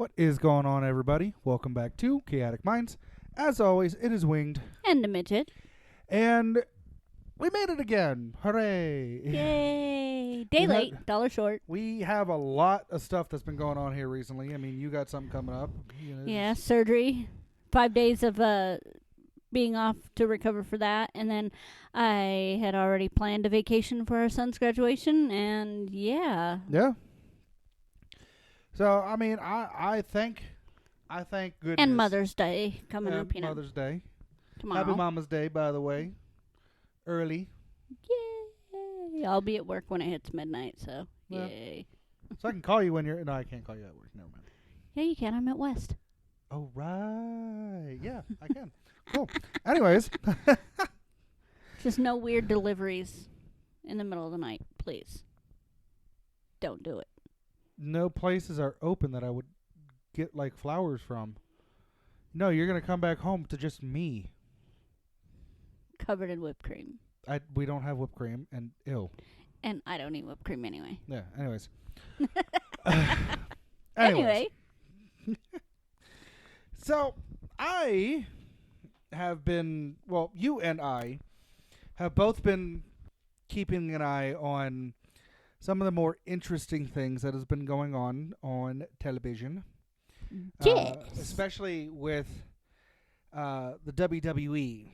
What is going on, everybody? Welcome back to Chaotic Minds. As always, it is Winged. And the midget. And we made it again. Hooray. Yay. Day late, dollar short. We have a lot of stuff that's been going on here recently. I mean, you got something coming up. Yeah, surgery. 5 days of being off to recover for that. And then I had already planned a vacation for our son's graduation. And yeah. Yeah. So, I mean, I thank goodness. And Mother's Day coming up, you know. Mother's Day. Tomorrow. Happy Mama's Day, by the way. Early. Yay. I'll be at work when it hits midnight, so Yeah. yay. So I can call you when you're... No, I can't call you at work. Never mind. Yeah, you can. I'm at West. Oh, right. Yeah, I can. Cool. Anyways. Just no weird deliveries in the middle of the night, please. Don't do it. No places are open that I would get, like, flowers from. No, you're going to come back home to just me. Covered in whipped cream. We don't have whipped cream, and ew. And I don't eat whipped cream anyway. Yeah, anyways. Anyway. So, I have been, well, you and I have both been keeping an eye on some of the more interesting things that has been going on television. Yes. Especially with the WWE,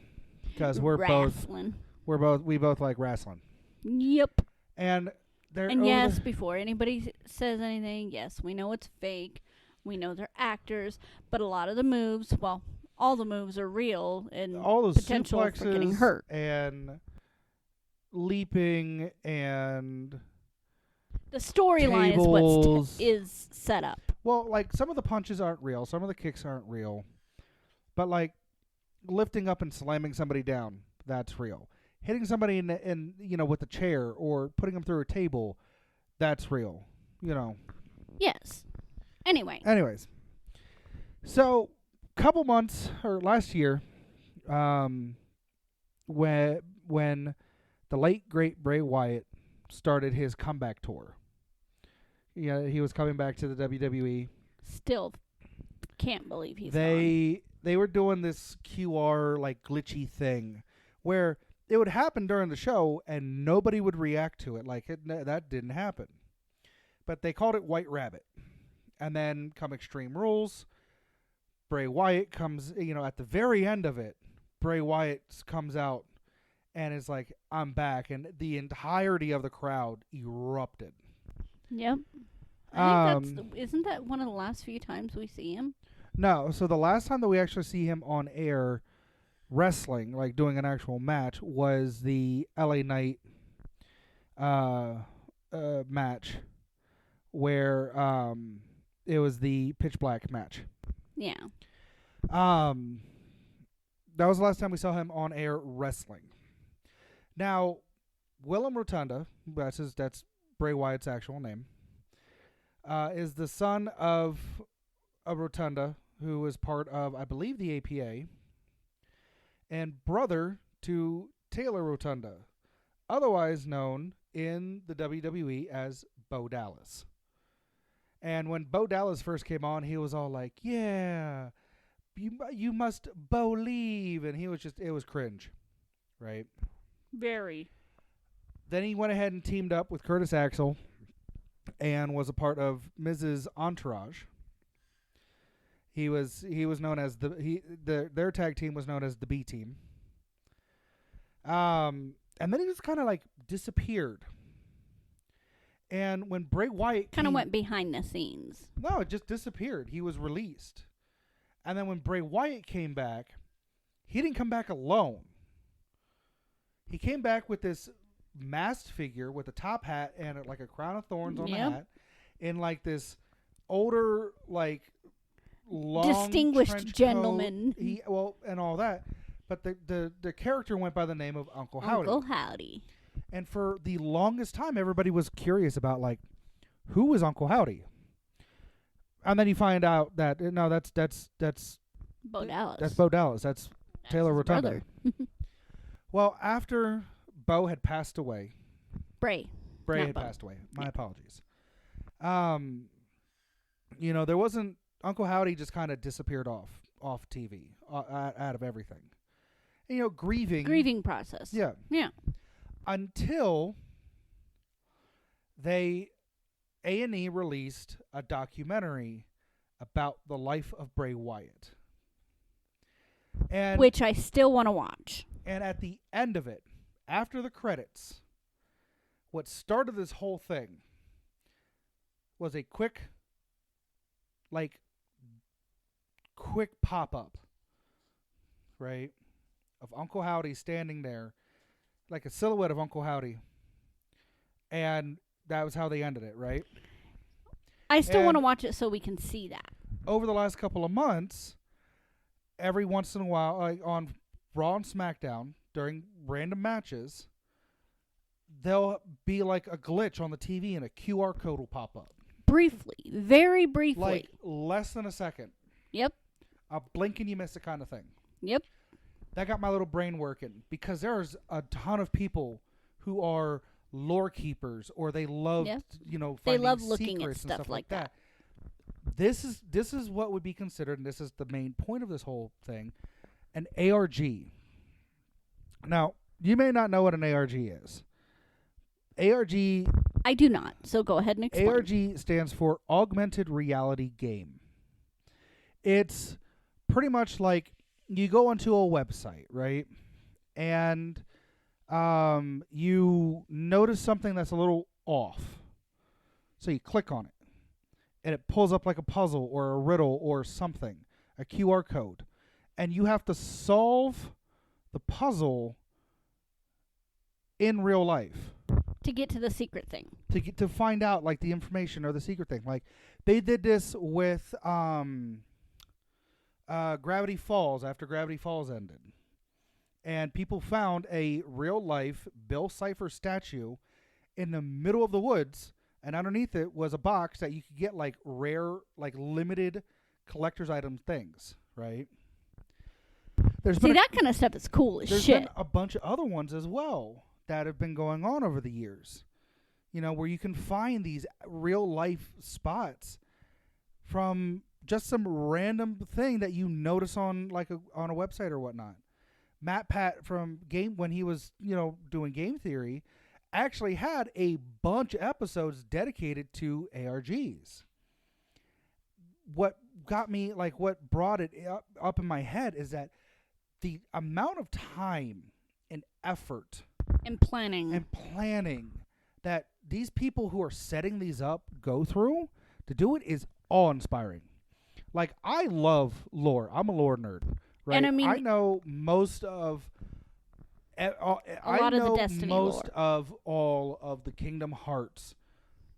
because we both like wrestling. Yep. And yes, before anybody says anything, yes, we know it's fake. We know they're actors, but a lot of the moves, well, all the moves are real and all the potential for getting hurt and leaping and the storyline is what is set up. Well, like, some of the punches aren't real, some of the kicks aren't real, but like lifting up and slamming somebody down, that's real. Hitting somebody in with a chair or putting them through a table, that's real. Yes. Anyways, so couple months or last year, when the late great Bray Wyatt started his comeback tour. Yeah, he was coming back to the WWE. Still can't believe he's gone. They were doing this QR like glitchy thing where it would happen during the show and nobody would react to it. Like that didn't happen. But they called it White Rabbit. And then come Extreme Rules. Bray Wyatt comes, at the very end of it, Bray Wyatt comes out and is like, I'm back. And the entirety of the crowd erupted. Yep. I think isn't that one of the last few times we see him? No. So the last time that we actually see him on air wrestling, like doing an actual match, was the LA Knight match where it was the pitch black match. Yeah. That was the last time we saw him on air wrestling. Now, Willem Rotunda, that's Bray Wyatt's actual name, is the son of a Rotunda who was part of, I believe, the APA, and brother to Taylor Rotunda, otherwise known in the WWE as Bo Dallas. And when Bo Dallas first came on, he was all like, yeah, you must believe. And it was cringe, right? Very. Then he went ahead and teamed up with Curtis Axel and was a part of Miz's Entourage. He was known as their tag team was known as the B Team. And then he just kind of like disappeared. And when Bray Wyatt kind of went behind the scenes. No, it just disappeared. He was released. And then when Bray Wyatt came back, he didn't come back alone. He came back with this masked figure with a top hat and like a crown of thorns on the hat, in like this older, like long distinguished gentleman. And all that. But the character went by the name of Uncle Howdy. Uncle Howdy. And for the longest time, everybody was curious about, like, who was Uncle Howdy? And then you find out that, no, that's Bo Dallas. That's Bo Dallas. That's Taylor Rotunda. Well, after Bo had passed away. Bray had passed away. My apologies. There wasn't Uncle Howdy just kind of disappeared off TV, out of everything. And, grieving process. Yeah. Yeah. Until A&E released a documentary about the life of Bray Wyatt. And which I still want to watch. And at the end of it, after the credits, what started this whole thing was a quick pop-up, right, of Uncle Howdy standing there, like a silhouette of Uncle Howdy. And that was how they ended it, right? I still want to watch it so we can see that. Over the last couple of months, every once in a while, like on Raw and SmackDown, during random matches, there'll be like a glitch on the TV and a QR code will pop up. Briefly. Very briefly. Like less than a second. Yep. A blink and you miss it kind of thing. Yep. That got my little brain working, because there's a ton of people who are lore keepers, or they love, they love finding looking at secrets and stuff like that. This is what would be considered, and this is the main point of this whole thing, an ARG. Now, you may not know what an ARG is. ARG... I do not, so go ahead and explain. ARG stands for Augmented Reality Game. It's pretty much like you go onto a website, right? And you notice something that's a little off. So you click on it. And it pulls up like a puzzle or a riddle or something, a QR code. And you have to solve the puzzle in real life. To get to the secret thing. To find out, like, the information or the secret thing. Like, they did this with Gravity Falls, after Gravity Falls ended. And people found a real-life Bill Cipher statue in the middle of the woods, and underneath it was a box that you could get, like, rare, like, limited collector's item things, right? That kind of stuff is cool as shit. There's been a bunch of other ones as well that have been going on over the years, where you can find these real-life spots from just some random thing that you notice on on a website or whatnot. Matt Pat from when he was doing Game Theory, actually had a bunch of episodes dedicated to ARGs. What got me, what brought it up in my head is that the amount of time and effort and planning that these people who are setting these up go through to do it is awe-inspiring. Like, I love lore. I'm a lore nerd, right? And I know most of the Destiny most lore. of all of the Kingdom Hearts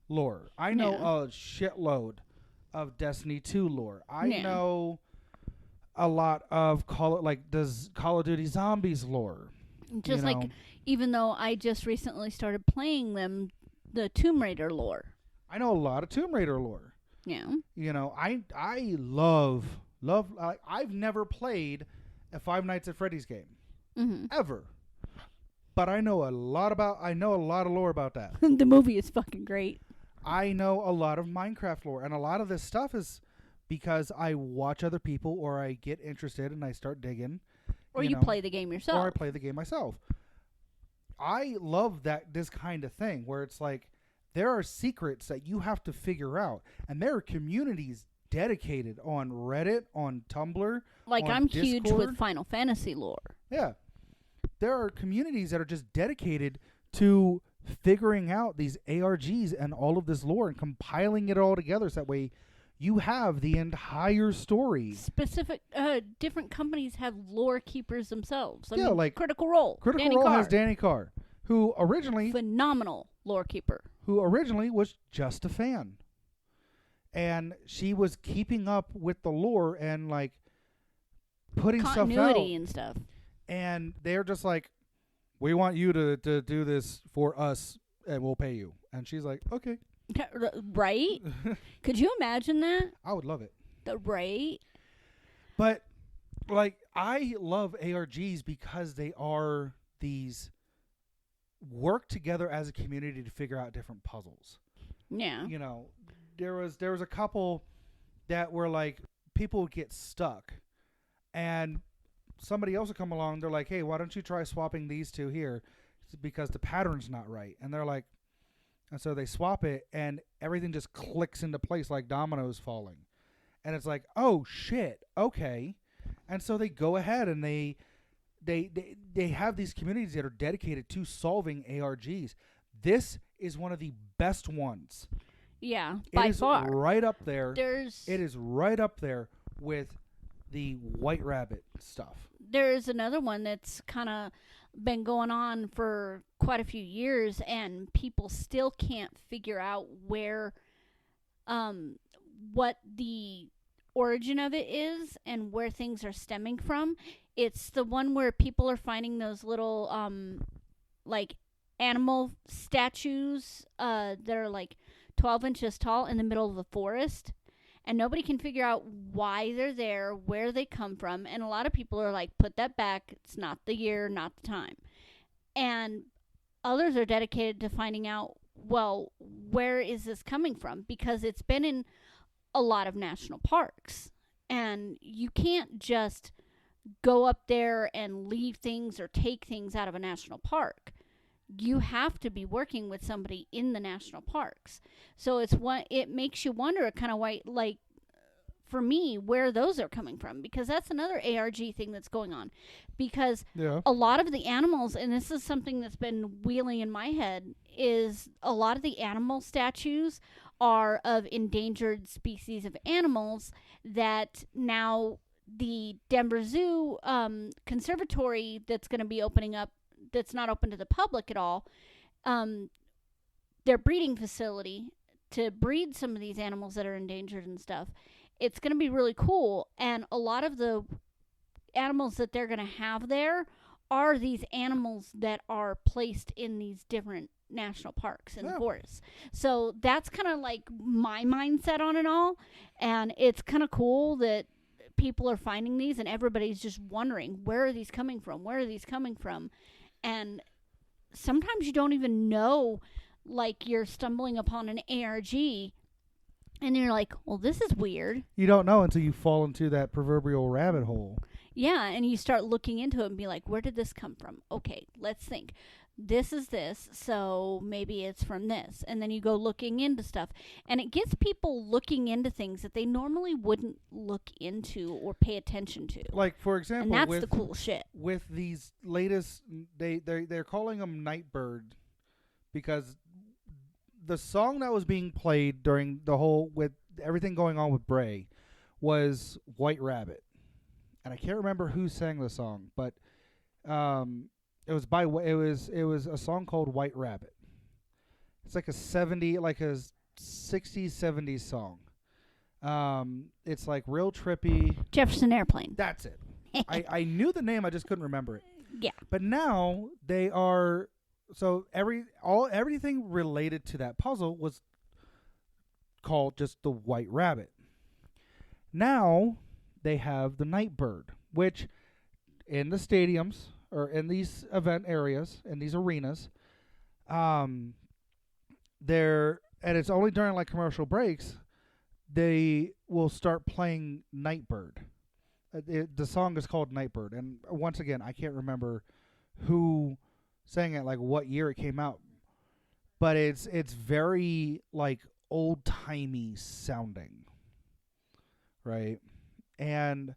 lore. I know a shitload of Destiny 2 lore. I know a lot of Call of Duty Zombies lore. Just even though I just recently started playing them, the Tomb Raider lore. I know a lot of Tomb Raider lore. Yeah. I love. I've never played a Five Nights at Freddy's game ever, but I know a lot of lore about that. The movie is fucking great. I know a lot of Minecraft lore, and a lot of this stuff is because I watch other people, or I get interested and I start digging. Or you play the game yourself. Or I play the game myself. I love this kind of thing where it's like there are secrets that you have to figure out, and there are communities dedicated on Reddit, on Tumblr, on I'm Discord. huge with Final Fantasy lore. Yeah. There are communities that are just dedicated to figuring out these ARGs and all of this lore and compiling it all together so that way you have the entire story. Specific, different companies have lore keepers themselves. Like Critical Role. Critical Role has Danny Carr, who originally... Phenomenal lore keeper. Who originally was just a fan. And she was keeping up with the lore and, putting stuff out. Continuity and stuff. And they're just like, we want you to do this for us, and we'll pay you. And she's like, okay. Right? Could you imagine that? I would love it. Right? But, I love ARGs because they are these work together as a community to figure out different puzzles. Yeah. There was a couple that were like people would get stuck, and somebody else would come along. They're like, "Hey, why don't you try swapping these two here, because the pattern's not right?" And they're like, and so they swap it, and everything just clicks into place like dominoes falling, and it's like, "Oh shit, okay." And so they go ahead and they have these communities that are dedicated to solving ARGs. This is one of the best ones. Yeah, It by is far. right up there. There's It is right up there with the White Rabbit stuff. there's another one that's kind of been going on for quite a few years, and people still can't figure out where, what the origin of it is and where things are stemming from. It's the one where people are finding those little, like animal statues, that are like 12 inches tall in the middle of the forest, and nobody can figure out why they're there, where they come from, and a lot of people are like, put that back, it's not the year, not the time. And others are dedicated to finding out, well, where is this coming from, because it's been in a lot of national parks, and you can't just go up there and leave things or take things out of a national park. You have to be working with somebody in the national parks. So it makes you wonder kind of why, like, for me, where those are coming from, because that's another ARG thing that's going on. Because Yeah. a lot of the animals, and this is something that's been wheeling in my head, is a lot of the animal statues are of endangered species of animals that now the Denver Zoo conservatory that's going to be opening up, that's not open to the public at all, their breeding facility to breed some of these animals that are endangered and stuff. It's going to be really cool, and a lot of the animals that they're going to have there are these animals that are placed in these different national parks and forests. So that's kind of like my mindset on it all, and it's kind of cool that people are finding these, and everybody's just wondering, where are these coming from? Where are these coming from? And sometimes you don't even know, like, you're stumbling upon an ARG, and you're like, well, this is weird. You don't know until you fall into that proverbial rabbit hole. Yeah, and you start looking into it and be like, where did this come from? Okay, let's think. This is this, so maybe it's from this. And then you go looking into stuff. And it gets people looking into things that they normally wouldn't look into or pay attention to. Like, for example, and that's the cool shit. With these latest, they're calling them Nightbird, because the song that was being played during the whole, with everything going on with Bray, was White Rabbit. And I can't remember who sang the song, but it was a song called White Rabbit. It's like a 60s, 70s song. It's like real trippy. Jefferson Airplane. That's it. I knew the name, I just couldn't remember it. Yeah. But now they are, so everything related to that puzzle was called just the White Rabbit. Now they have the Nightbird, which in the stadiums or in these event areas, in these arenas, they're, and it's only during like commercial breaks, they will start playing Nightbird. The song is called Nightbird, and once again, I can't remember who sang it, like what year it came out, but it's very like old timey sounding, right? And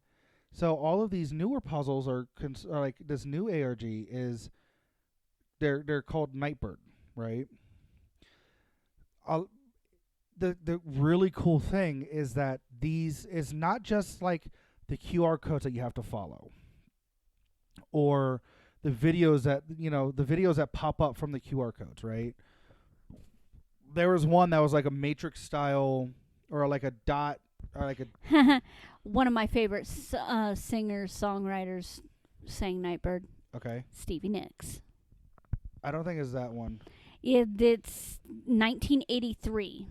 so all of these newer puzzles are like this new ARG is they're called Nightbird, right? The really cool thing is that these is not just like the QR codes that you have to follow, or the videos that pop up from the QR codes, right? There was one that was like a matrix style, or like a dot, or like a one of my favorite singers, songwriters sang Nightbird. Okay. Stevie Nicks. I don't think it's that one. It's 1983.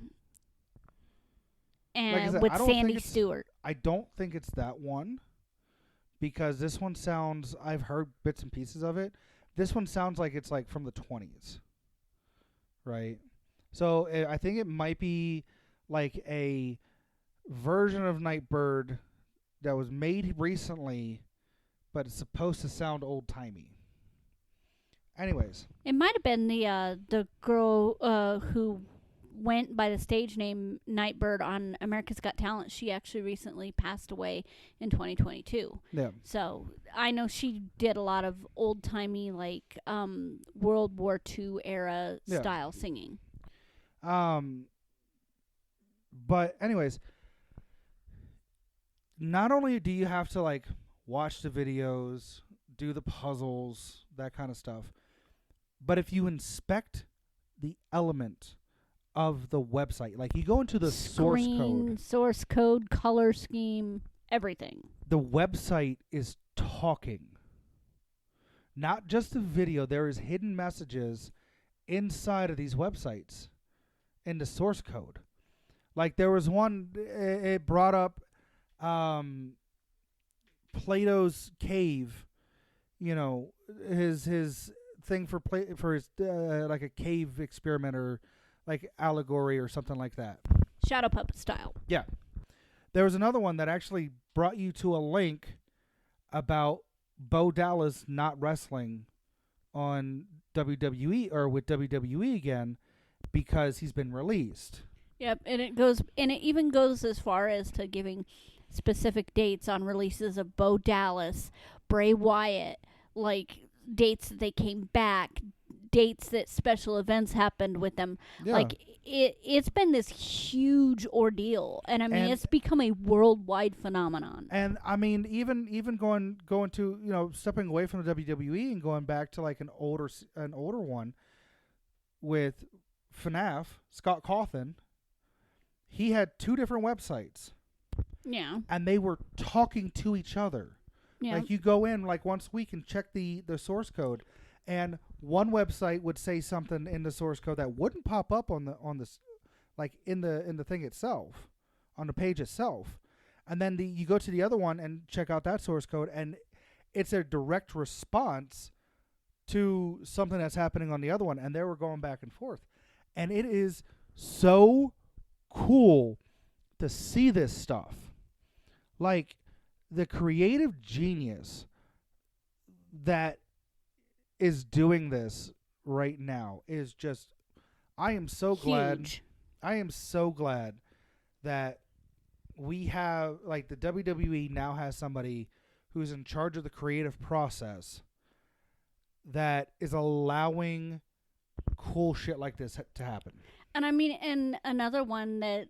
And Like I said, with I don't Sandy think it's- Stewart. I don't think it's that one, because this one sounds, I've heard bits and pieces of it. This one sounds like it's like from the 20s, right? So I think it might be like a version of Nightbird that was made recently, but it's supposed to sound old timey. Anyways, It might have been the girl who went by the stage name Nightbird on America's Got Talent. She actually recently passed away in 2022. yeah. So I know she did a lot of old timey like World War II era Yeah. style singing. But anyways, not only do you have to like watch the videos, do the puzzles, that kind of stuff, but if you inspect the element of the website, like you go into the source code, color scheme, everything. the website is talking. Not just the video, there is hidden messages inside of these websites in the source code. Like there was one, it brought up Plato's cave, his thing for his like a cave experiment or like allegory or something like that. Shadow puppet style. Yeah. There was another one that actually brought you to a link about Bo Dallas not wrestling on WWE or with WWE again because he's been released. Yep, and it even goes as far as to giving specific dates on releases of Bo Dallas, Bray Wyatt, like dates that they came back, dates that special events happened with them. Yeah. Like it's been this huge ordeal, and I mean And- it's become a worldwide phenomenon. And I mean, even going to stepping away from the WWE and going back to like an older one with FNAF, Scott Cawthon, he had 2 different websites Yeah, and they were talking to each other. yeah. Like you go in like once a week and check the source code, and one website would say something in the source code that wouldn't pop up on this like in the thing itself, on the page itself. And then you go to the other one and check out that source code, and it's a direct response to something that's happening on the other one, and they were going back and forth. And it is so cool to see this stuff. Like the creative genius that is doing this right now is just, I am so glad. Huge. I am so glad that we have, like, the WWE now has somebody who's in charge of the creative process that is allowing cool shit like this to happen. And I mean, and another one that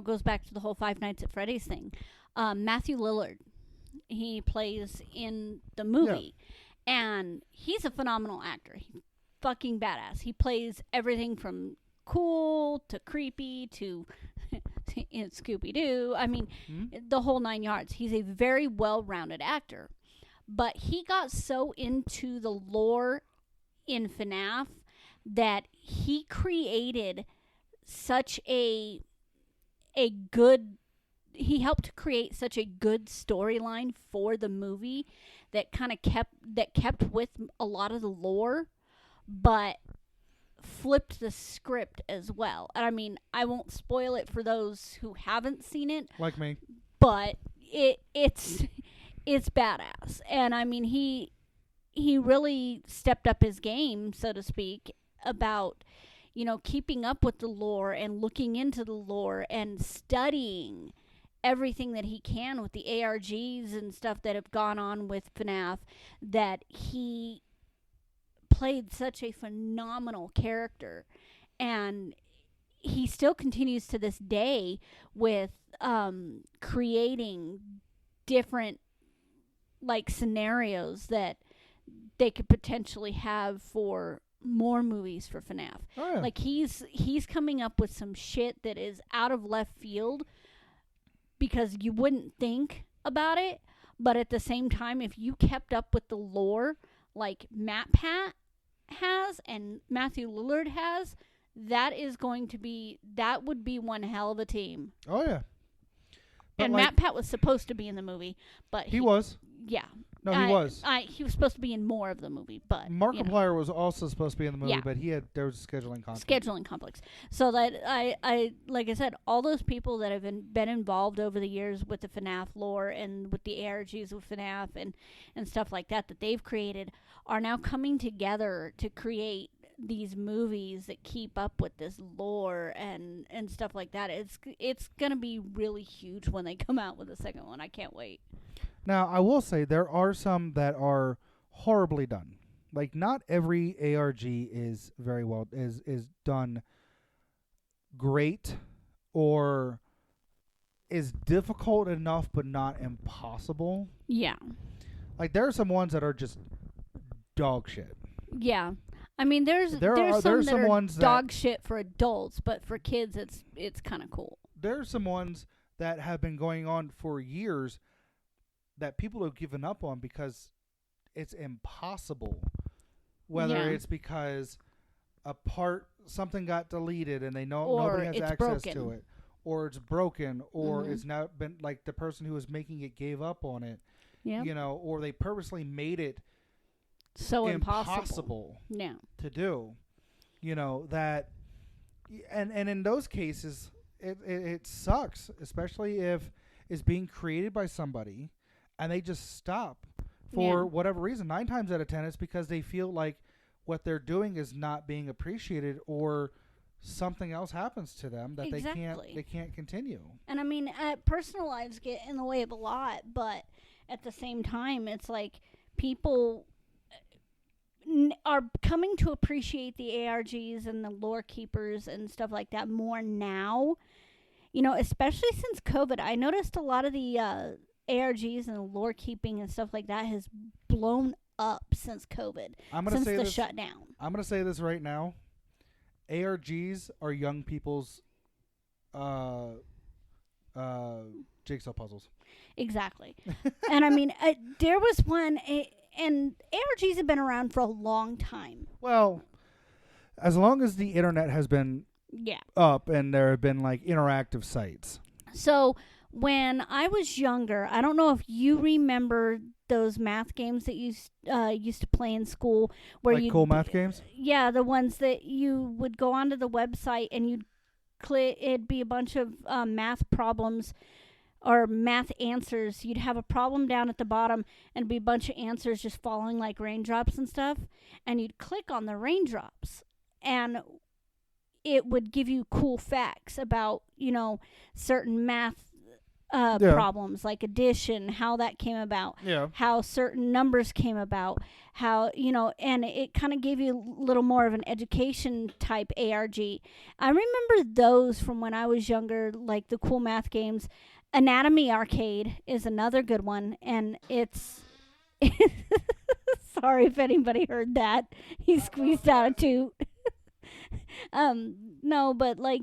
goes back to the whole Five Nights at Freddy's thing. Matthew Lillard, he plays in the movie, and he's a phenomenal actor. He's fucking badass. He plays everything from cool to creepy to in Scooby-Doo. I mean, the whole 9 yards. He's a very well-rounded actor. But he got so into the lore in FNAF that he created such he helped create such a good storyline for the movie that kind of kept with a lot of the lore, but flipped the script as well. And I mean, I won't spoil it for those who haven't seen it, Like me. but it's badass. And I mean, he really stepped up his game, so to speak, about keeping up with the lore and looking into the lore and studying everything that he can with the ARGs and stuff that have gone on with FNAF, that he played such a phenomenal character. And he still continues to this day with creating different like scenarios that they could potentially have for more movies for FNAF. Oh, yeah. Like he's coming up with some shit that is out of left field because you wouldn't think about it, but at the same time, if you kept up with the lore like Matt Pat has and Matthew Lillard has, that would be one hell of a team. Oh, yeah. But and like, MatPat was supposed to be in the movie, but he was. Yeah. No, he was. He was supposed to be in more of the movie, but Markiplier was also supposed to be in the movie, Yeah. but there was a scheduling conflict. Scheduling conflicts. So that I like I said, all those people that have been involved over the years with the FNAF lore and with the ARGs with FNAF and stuff like that they've created are now coming together to create these movies that keep up with this lore and stuff like that. It's gonna be really huge when they come out with the second one. I can't wait. Now, I will say there are some that are horribly done. Like, not every ARG is very well is done great or is difficult enough but not impossible. Yeah. Like, there are some ones that are just dog shit. Yeah. I mean, there's some that are ones dog shit for adults, but for kids, it's kind of cool. There are some ones that have been going on for years that people have given up on because it's impossible. Whether it's because something got deleted and nobody has access to it, or it's broken, or it's now been like the person who was making it gave up on it. Yeah. Or they purposely made it so impossible to do. That and in those cases it sucks, especially if it's being created by somebody and they just stop for whatever reason. 9 times out of 10 it's because they feel like what they're doing is not being appreciated, or something else happens to them that they can't continue. And I mean, personal lives get in the way of a lot, but at the same time, it's like people are coming to appreciate the ARGs and the lore keepers and stuff like that more now. Especially since COVID, I noticed a lot of the ARGs and the lore keeping and stuff like that has blown up since COVID. Since the shutdown. I'm going to say this right now. ARGs are young people's jigsaw puzzles. Exactly. And I mean, there was one, and ARGs have been around for a long time. Well, as long as the internet has been up and there have been like interactive sites. So when I was younger, I don't know if you remember those math games that you used to play in school, where like cool math games. Yeah, the ones that you would go onto the website and you'd click. It'd be a bunch of math problems or math answers. You'd have a problem down at the bottom and be a bunch of answers just falling like raindrops and stuff. And you'd click on the raindrops and it would give you cool facts about, certain math problems like addition, how that came about, how certain numbers came about, how, and it kind of gave you a little more of an education type ARG. I remember those from when I was younger, like the cool math games. Anatomy Arcade is another good one, and it's sorry if anybody heard that. He squeezed out a toot. No, but like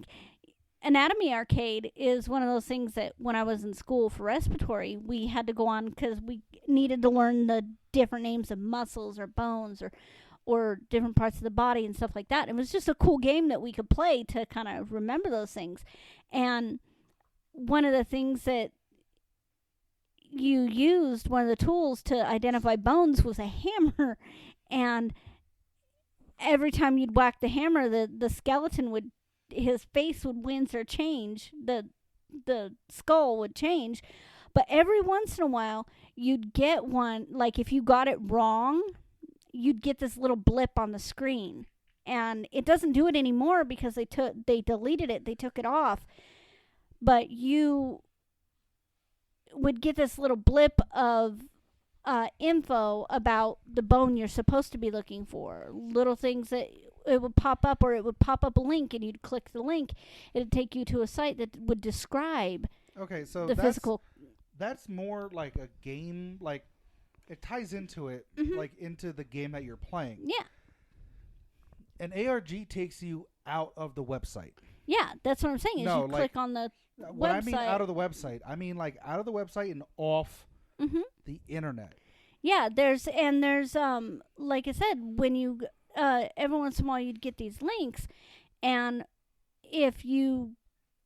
Anatomy Arcade is one of those things that when I was in school for respiratory, we had to go on because we needed to learn the different names of muscles or bones or different parts of the body and stuff like that. It was just a cool game that we could play to kind of remember those things. And one of the things that you used, one of the tools to identify bones, was a hammer. And every time you'd whack the hammer, the skeleton his face would wince or change. The skull would change. But every once in a while, you'd get one, like if you got it wrong, you'd get this little blip on the screen. And it doesn't do it anymore because they deleted it. They took it off. But you would get this little blip of info about the bone you're supposed to be looking for. Little things that it would pop up, or it would pop up a link, and you'd click the link. It'd take you to a site that would describe the physical. That's more like a game. Like, it ties into it, like into the game that you're playing. Yeah. An ARG takes you out of the website. Yeah, that's what I'm saying. Is you click on the website. When I mean out of the website, I mean like out of the website and off the internet. Yeah, there's like I said, when you every once in a while you'd get these links, and if you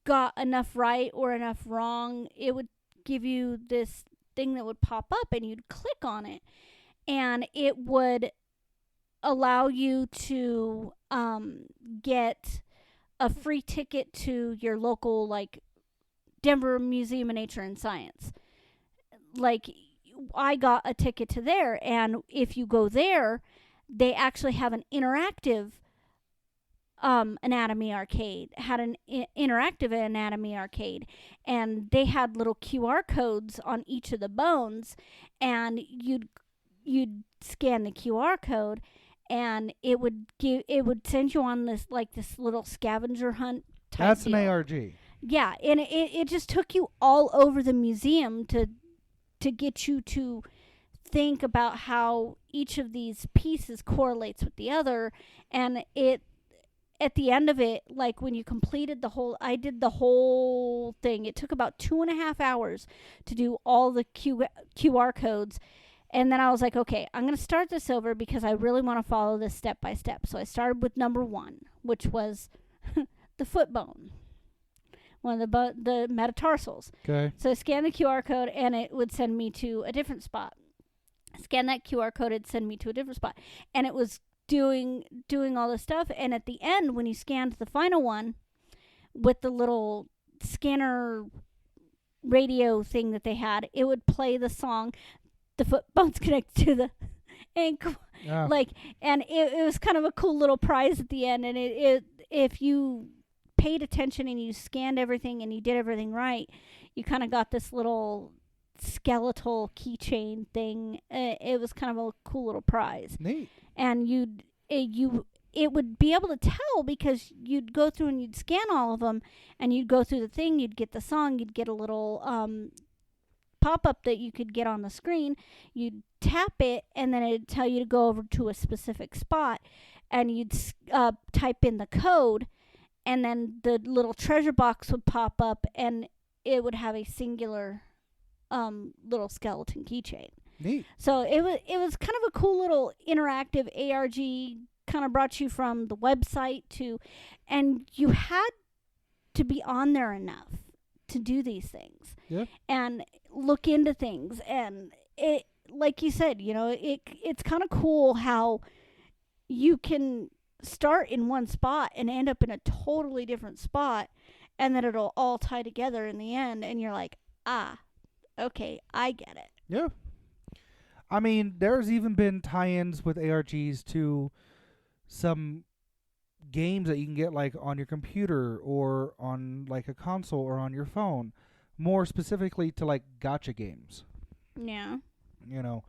got enough right or enough wrong, it would give you this thing that would pop up, and you'd click on it, and it would allow you to get a free ticket to your local, like, Denver Museum of Nature and Science. Like, I got a ticket to there, and if you go there, they actually have an interactive anatomy arcade, had an interactive anatomy arcade, and they had little QR codes on each of the bones, and you'd scan the QR code, and it would send you on this, like, this little scavenger hunt type That's deal. an ARG. Yeah, and it just took you all over the museum to get you to think about how each of these pieces correlates with the other, and it, at the end of it, like, when you completed I did the whole thing. It took about 2.5 hours to do all the QR codes. And then I was like, okay, I'm going to start this over because I really want to follow this step by step. So I started with number 1, which was the foot bone, one of the metatarsals. Okay. So I scanned the QR code, and it would send me to a different spot. Scan that QR code, it'd send me to a different spot. And it was doing all this stuff. And at the end, when you scanned the final one with the little scanner radio thing that they had, it would play the song, "The Foot Bone's Connected to the Ankle." Yeah. Like, and it was kind of a cool little prize at the end. And it if you paid attention and you scanned everything and you did everything right, you kind of got this little skeletal keychain thing. It was kind of a cool little prize. Neat. And it would be able to tell because you'd go through and you'd scan all of them, and you'd go through the thing, you'd get the song, you'd get a little pop-up that you could get on the screen. You'd tap it, and then it'd tell you to go over to a specific spot, and you'd type in the code, and then the little treasure box would pop up, and it would have a singular little skeleton keychain. Neat. So it was kind of a cool little interactive ARG, kind of brought you from the website to, and you had to be on there enough to do these things. Yeah. And look into things, and it, like you said, it's kind of cool how you can start in one spot and end up in a totally different spot, and then it'll all tie together in the end, and you're like, okay, I get it. Yeah. I mean, there's even been tie-ins with ARGs to some games that you can get, like, on your computer or on, like, a console or on your phone. More specifically to, like, gatcha games. Yeah. And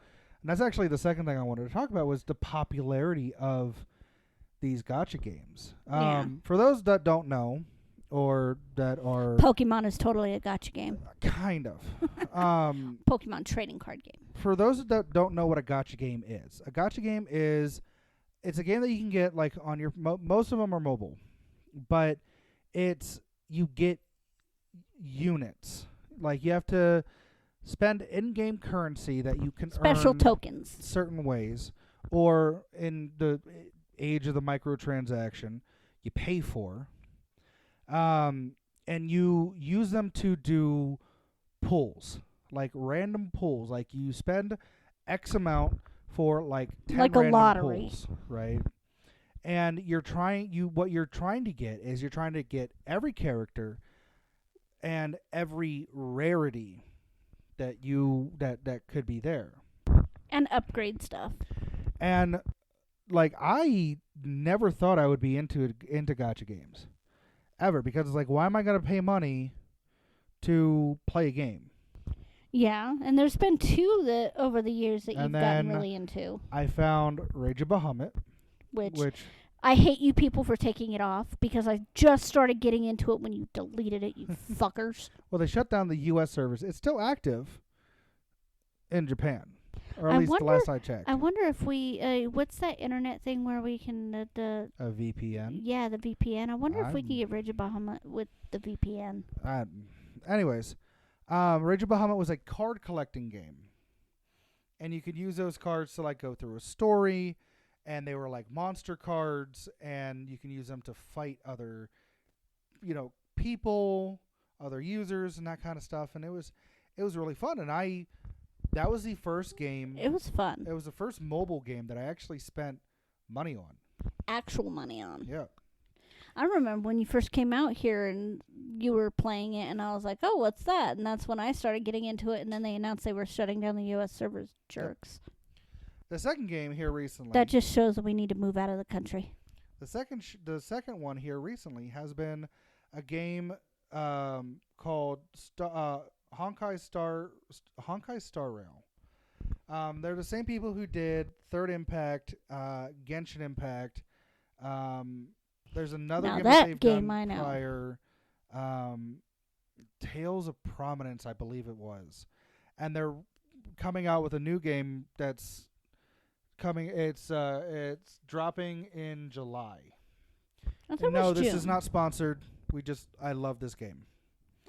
that's actually the second thing I wanted to talk about was the popularity of these gatcha games. For those that don't know, or that are... Pokemon is totally a gacha game. Kind of. Pokemon trading card game. For those that don't know what a gacha game is, a gacha game is... It's a game that you can get, like, on your... most of them are mobile. But you get units. Like, you have to spend in-game currency that you can Special earn tokens. certain ways. Or, in the age of the microtransaction, you pay for. And you use them to do pulls, like random pulls. Like, you spend X amount for, like, 10 like a random lottery, pulls, right? And what you're trying to get is you're trying to get every character and every rarity that could be there, and upgrade stuff. And, like, I never thought I would be into gacha games ever, because it's like, why am I going to pay money to play a game? Yeah, and there's been 2 that over the years that And you've gotten then really into. I found Rage of Bahamut, Which I hate you people for taking it off, because I just started getting into it when you deleted it, you fuckers. Well, they shut down the U.S. servers. It's still active in Japan, or at least the last I checked. I wonder if we, what's that internet thing where we can, a VPN? Yeah, the VPN. I wonder if we can get Rage of Bahamut with the VPN. Anyways, Rage of Bahamut was a card collecting game. And you could use those cards to, like, go through a story, and they were like monster cards, and you can use them to fight other, people, other users, and that kind of stuff. And it was really fun. And that was the first game. It was fun. It was the first mobile game that I actually spent money on. Actual money on. Yeah. I remember when you first came out here and you were playing it, and I was like, oh, what's that? And that's when I started getting into it, and then they announced they were shutting down the U.S. servers. Jerks. Yep. The second game here recently. That just shows that we need to move out of the country. The second one here recently has been a game called Honkai Star Rail. They're the same people who did Third Impact, Genshin Impact. There's another Now game that they've game done I know. prior, Tales of Prominence, I believe it was, and they're coming out with a new game that's coming. It's dropping in July. I thought it No, was this June. is not sponsored. I love this game.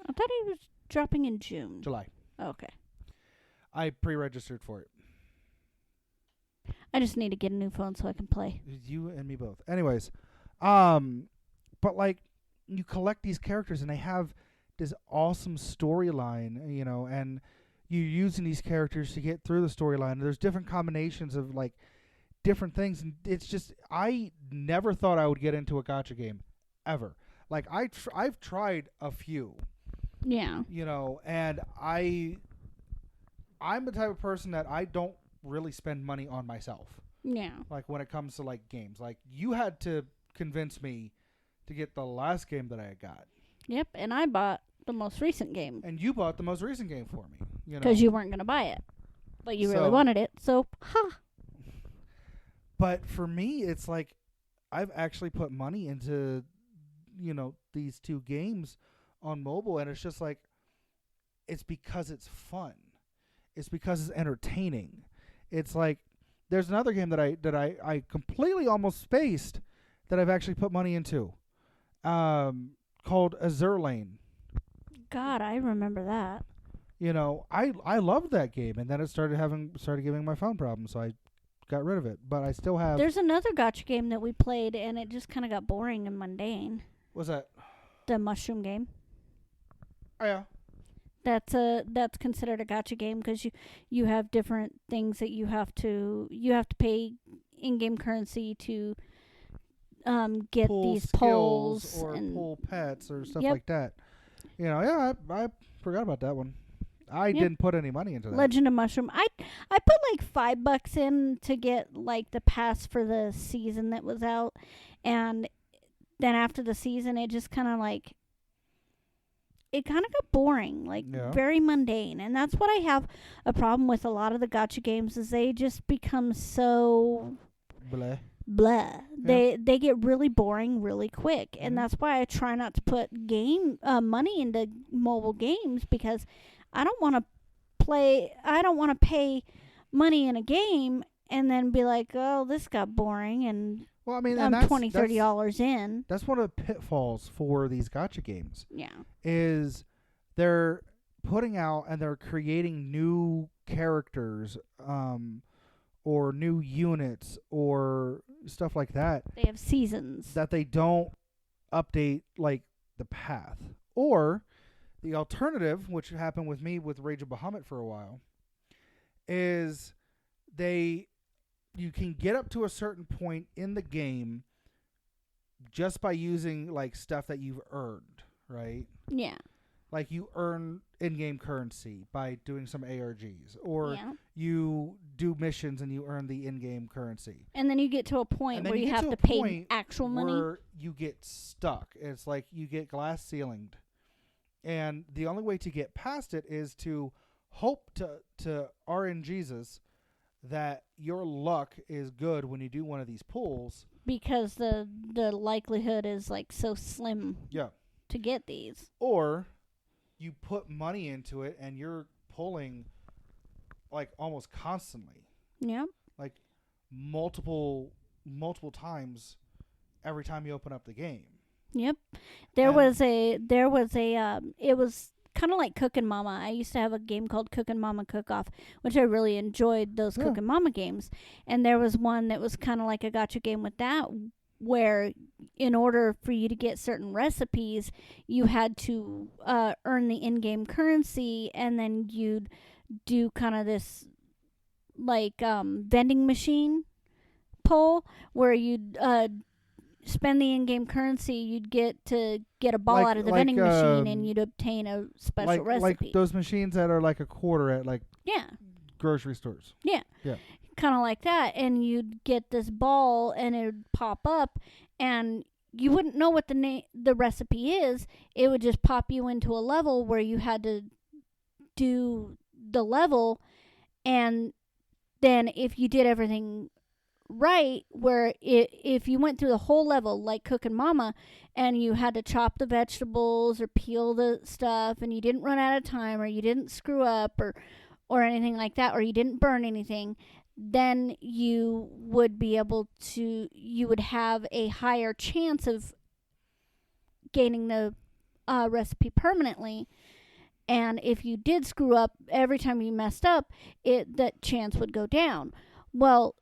I thought it was dropping in June. July. Okay. I pre-registered for it. I just need to get a new phone so I can play. You and me both. Anyways, but like you collect these characters and they have this awesome storyline, you know, and you're using these characters to get through the storyline. There's different combinations of like different things, and it's just I never thought I would get into a gacha game ever. Like I've tried a few. Yeah. You know, and I'm the type of person that I don't really spend money on myself. Yeah. Like when it comes to like games, like you had to convince me to get the last game that I got. Yep, and I bought the most recent game. And you bought the most recent game for me. You know, because you weren't going to buy it. But you really So- wanted it, so, ha. But for me, it's like I've actually put money into, you know, these two games on mobile, and it's just like it's because it's fun. It's because it's entertaining. It's like there's another game that I completely almost spaced that I've actually put money into, called Azure Lane. God, I remember that. You know, I loved that game, and then it started giving my phone problems, so I got rid of it. But I still have. There's another gacha game that we played, and it just kind of got boring and mundane. What's that? The mushroom game. Oh yeah. That's considered a gacha game because you have different things that you have to pay in-game currency to get Pull these skills polls or and pull pets or stuff Yep. like that. You know, yeah, I forgot about that one. I Yep. didn't put any money into that. Legend of Mushroom. I put like $5 in to get like the pass for the season that was out, and then after the season, it just kind of like it kind of got boring, like Yeah. very mundane, and that's what I have a problem with a lot of the gacha games is they just become so Bleh. blah. They get really boring really quick, and Mhm. that's why I try not to put money into mobile games because I don't want to pay money in a game and then be like, oh, this got boring, and Well, I mean, and I'm that's $20, $30 in. That's one of the pitfalls for these gacha games. Yeah. Is they're putting out and they're creating new characters, or new units or stuff like that They have seasons. that they don't update like the path. Or the alternative, which happened with me with Rage of Bahamut for a while, is you can get up to a certain point in the game just by using like stuff that you've earned, right? Yeah. Like you earn in-game currency by doing some ARGs, or Yeah. you do missions and you earn the in-game currency. And then you get to a point And then where you get have to to a pay point actual money. where you get stuck. It's like you get glass ceilinged. And the only way to get past it is to hope to RNGesus that your luck is good when you do one of these pulls. Because the likelihood is like so slim Yeah. to get these. Or you put money into it and you're pulling like almost constantly. Yeah. Like multiple times every time you open up the game. Yep. And- There was a it was kind of like Cookin' Mama. I used to have a game called Cookin' Mama Cook Off, which I really enjoyed those Yeah. Cookin' Mama games. And there was one that was kind of like a gacha game with that where in order for you to get certain recipes, you had to earn the in-game currency, and then you'd do kind of this like vending machine pull where you'd spend the in-game currency, you'd get a ball out of the vending machine, and you'd obtain a special recipe. Like those machines that are like a quarter at like yeah, grocery stores. Yeah. Yeah. Kind of like that, and you'd get this ball, and it would pop up, and you wouldn't know what the recipe is. It would just pop you into a level where you had to do the level, and then if you did everything right, where if you went through the whole level like Cookin' Mama, and you had to chop the vegetables or peel the stuff, and you didn't run out of time, or you didn't screw up, or anything like that, or you didn't burn anything, then you would have a higher chance of gaining the recipe permanently. And if you did screw up every time you messed up, that chance would go down. Well,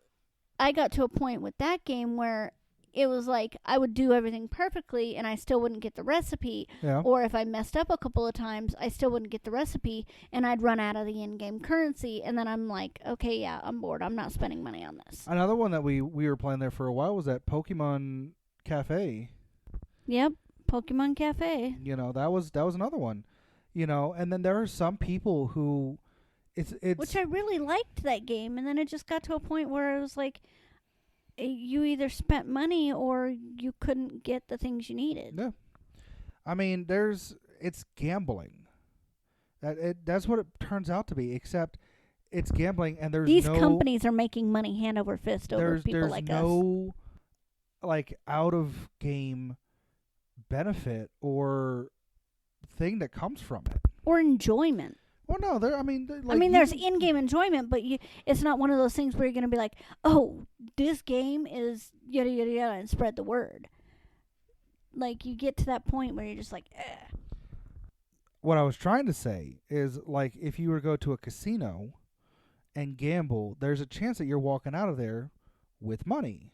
I got to a point with that game where it was like I would do everything perfectly and I still wouldn't get the recipe. Yeah. Or if I messed up a couple of times, I still wouldn't get the recipe, and I'd run out of the in-game currency. And then I'm like, okay, yeah, I'm bored. I'm not spending money on this. Another one that we were playing there for a while was that Pokemon Cafe. Yep, Pokemon Cafe. You know, that was another one. You know, and then there are some people who it's which I really liked that game, and then it just got to a point where it was like you either spent money or you couldn't get the things you needed. Yeah. I mean, it's gambling. That's what it turns out to be, except it's gambling, and these companies are making money hand over fist over people like us. There's no like out of game benefit or thing that comes from it. Or enjoyment. Well, no, there's in-game enjoyment, but it's not one of those things where you're going to be like, oh, this game is yada, yada, yada, and spread the word. Like, you get to that point where you're just like, eh. What I was trying to say is, like, if you were to go to a casino and gamble, there's a chance that you're walking out of there with money.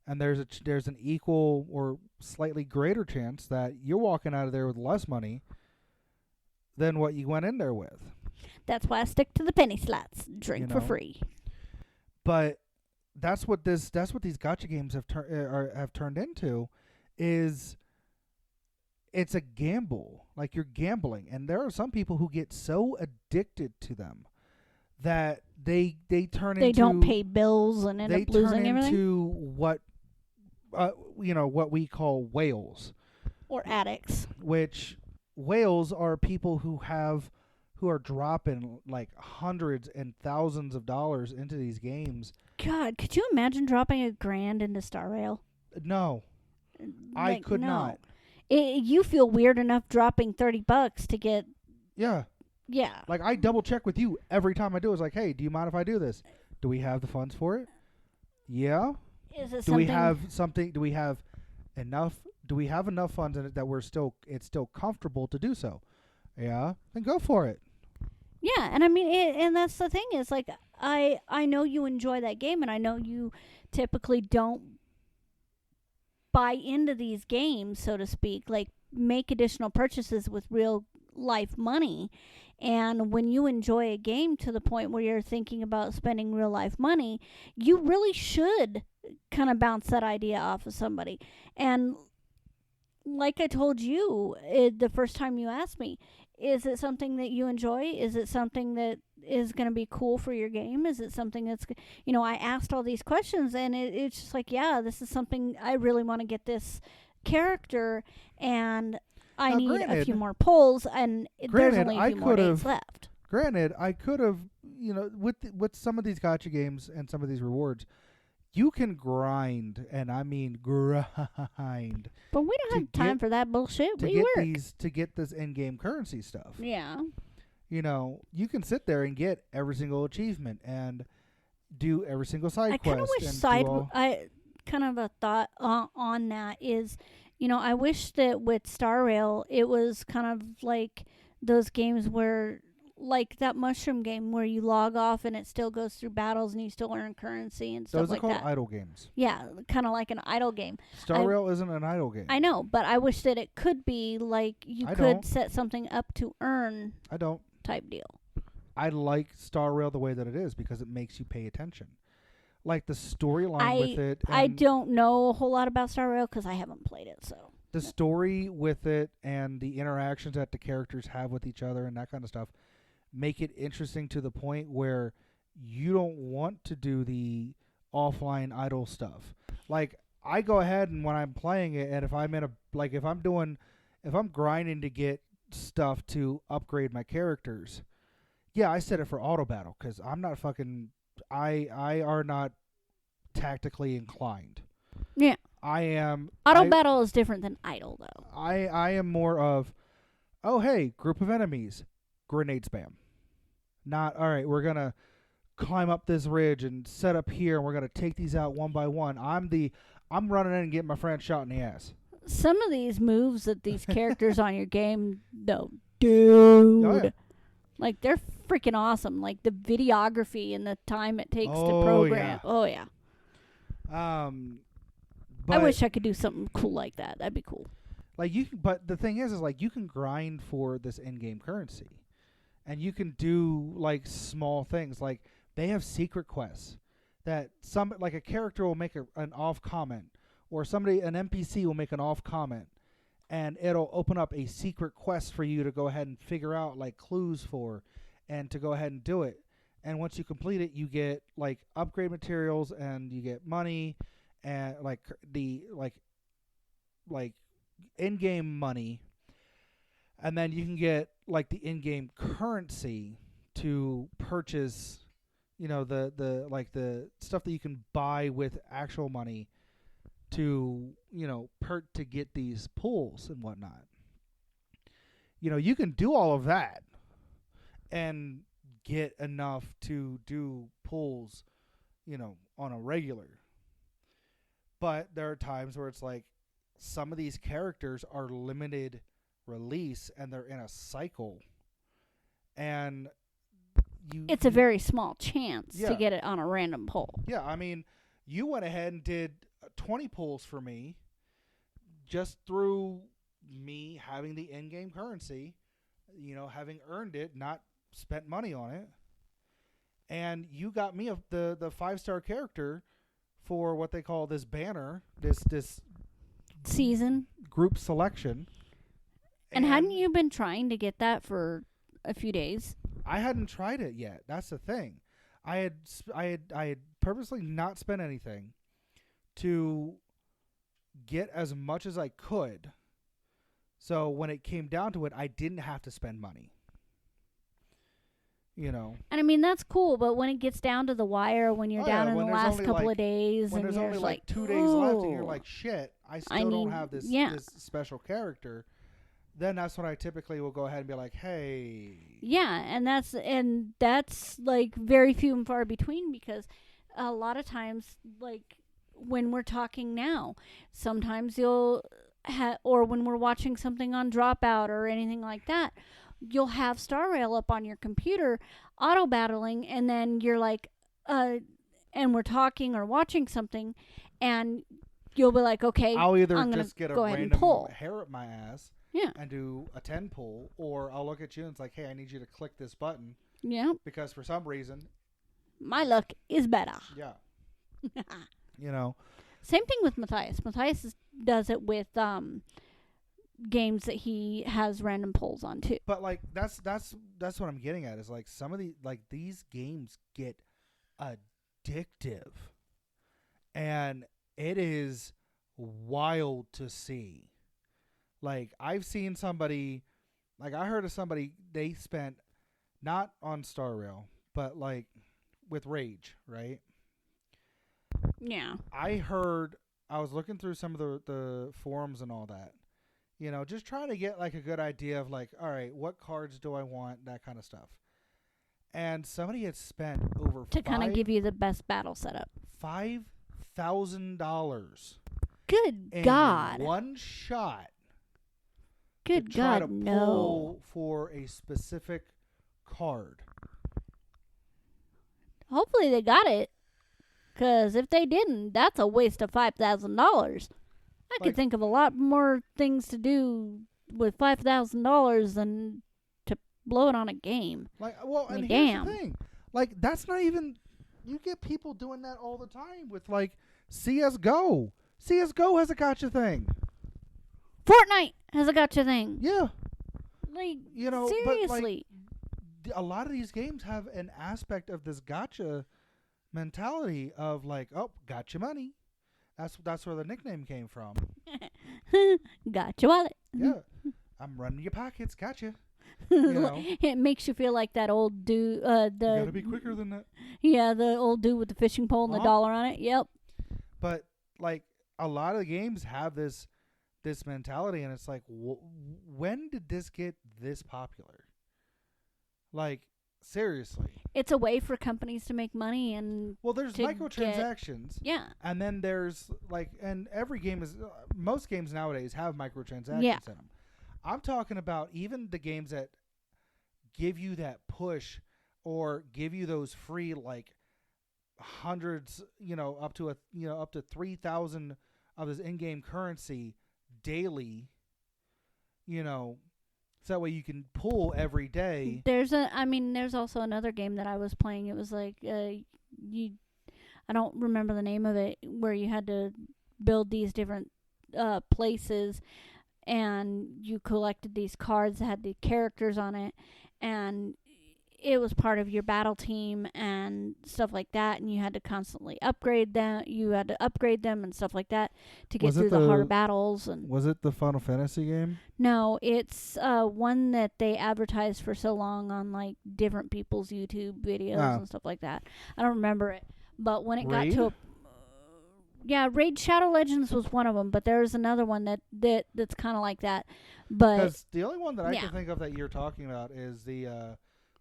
And there's an equal or slightly greater chance that you're walking out of there with less money than what you went in there with. That's why I stick to the penny slots. Drink for free. But that's what these gotcha games have turned into, is it's a gamble. Like, you're gambling, and there are some people who get so addicted to them that they don't pay bills and end up losing everything. They turn into what we call whales or addicts. Which whales are people who are dropping like hundreds and thousands of dollars into these games. God, could you imagine dropping $1,000 into Star Rail? No, I could not. You feel weird enough dropping $30 to get. Yeah. Yeah. Like, I double check with you every time I do. It's like, hey, do you mind if I do this? Do we have the funds for it? Yeah. Is it do we have something? Do we have enough? Do we have enough funds in it that it's still comfortable to do so? Yeah, then go for it. Yeah, and I mean, and that's the thing is, like, I know you enjoy that game, and I know you typically don't buy into these games, so to speak, like make additional purchases with real life money. And when you enjoy a game to the point where you're thinking about spending real life money, you really should kind of bounce that idea off of somebody. And like I told you the first time you asked me, is it something that you enjoy? Is it something that is going to be cool for your game? Is it something that's, I asked all these questions, and it's just like, yeah, this is something I really want to get this character, and I need a few more pulls, and there's only a few more days left. Granted, I could have, with some of these gotcha games and some of these rewards, you can grind, and I mean grind. But we don't have time for that bullshit. To get this in-game currency stuff. Yeah. You can sit there and get every single achievement and do every single side quest. I kind of wish kind of a thought on that is, I wish that with Star Rail, it was kind of like those games where, like that mushroom game where you log off and it still goes through battles and you still earn currency and stuff Those are like called that. idle games. Yeah, kind of like an idle game. Star Rail isn't an idle game. I know, but I wish that it could be like you could set something up to earn. I don't. Type deal. I like Star Rail the way that it is because it makes you pay attention. Like the storyline with it. I don't know a whole lot about Star Rail because I haven't played it, so. The story with it and the interactions that the characters have with each other and that kind of stuff make it interesting to the point where you don't want to do the offline idle stuff. Like, I go ahead and when I'm playing it, and if I'm in a, like, if I'm grinding to get stuff to upgrade my characters, yeah, I set it for auto battle because I'm not fucking, I are not tactically inclined. Yeah. I am. Auto battle is different than idle, though. I am more of, oh, hey, group of enemies, grenade spam. Not, all right, we're going to climb up this ridge and set up here, and we're going to take these out one by one. I'm running in and getting my friend shot in the ass. Some of these moves that these characters on your game, though, dude. Oh, yeah. Like, they're freaking awesome. Like, the videography and the time it takes to program. Yeah. Oh, yeah. I wish I could do something cool like that. That'd be cool. Like but the thing is like you can grind for this in-game currency, and you can do like small things. Like they have secret quests that like a character will make an off comment, or an NPC will make an off comment, and it'll open up a secret quest for you to go ahead and figure out like clues for, and to go ahead and do it. And once you complete it, you get like upgrade materials and you get money. And like the like in-game money, and then you can get like the in-game currency to purchase, the like the stuff that you can buy with actual money to to get these pulls and whatnot. You can do all of that and get enough to do pulls, on a regular. But there are times where it's like some of these characters are limited release and they're in a cycle. And it's a very small chance to get it on a random pull. Yeah, I mean, you went ahead and did 20 pulls for me just through me having the in-game currency, having earned it, not spent money on it. And you got me the 5-star character for what they call this banner, this season group selection. And hadn't you been trying to get that for a few days? I hadn't tried it yet. That's the thing. I had purposely not spent anything to get as much as I could. So when it came down to it, I didn't have to spend money. And I mean, that's cool, but when it gets down to the wire, when you're down in the last couple of days, when and there's you're only like 2 days left, and you're like, shit, I still don't have this special character, then that's when I typically will go ahead and be like, hey. Yeah, and that's like very few and far between, because a lot of times, like when we're talking now, sometimes you'll or when we're watching something on Dropout or anything like that, you'll have Star Rail up on your computer auto battling, and then you're like and we're talking or watching something, and you'll be like, okay, I'll either I'm just get a random hair up my ass and do a 10 pull, or I'll look at you and it's like, hey, I need you to click this button. Yeah. Because for some reason my luck is better. Yeah. Same thing with Matthias. Matthias does it with games that he has random pulls on too. But like that's what I'm getting at, is like some of these games get addictive, and it is wild to see. Like I've seen somebody, like I heard of somebody, they spent not on Star Rail, but like with Rage, right? Yeah. I was looking through some of the forums and all that. Just trying to get like a good idea of like, all right, what cards do I want, that kind of stuff. And somebody had spent over to kind of give you the best battle setup. $5,000. Good God. One shot. Good to try God, to pull for a specific card. Hopefully they got it. Because if they didn't, that's a waste of $5,000. I could think of a lot more things to do with $5,000 than to blow it on a game. Like, well, I mean, and damn. here's the thing. Like, that's not even... You get people doing that all the time with, like, CSGO. CSGO has a gotcha thing. Fortnite has a gotcha thing. Yeah. Like, You know, seriously. But, like, a lot of these games have an aspect of this gotcha mentality of, like, oh, gotcha money. That's where the nickname came from. Gotcha wallet. Yeah. I'm running your pockets. Gotcha. You know. It makes you feel like that old dude. You gotta be quicker than that. Yeah, the old dude with the fishing pole and the dollar on it. Yep. But like a lot of the games have this mentality, and it's like, when did this get this popular? Like, seriously. It's a way for companies to make money and. Well, there's microtransactions. Yeah. And then there's like, and every game is, most games nowadays have microtransactions Yeah. in them. I'm talking about even the games that give you that push or give you those free, like, hundreds, up to 3,000 of this in-game currency daily, so that way you can pull every day. There's also another game that I was playing. It was like, I don't remember the name of it, where you had to build these different places, and you collected these cards that had the characters on it, and it was part of your battle team and stuff like that, and you had to constantly upgrade them. You had to upgrade them and stuff like that to get through the harder battles. And was it the Final Fantasy game? No, it's one that they advertised for so long on like different people's YouTube videos and stuff like that. I don't remember it, but when it got to Raid Shadow Legends was one of them, but there's another one that's kind of like that. But because the only one that I can think of that you're talking about is the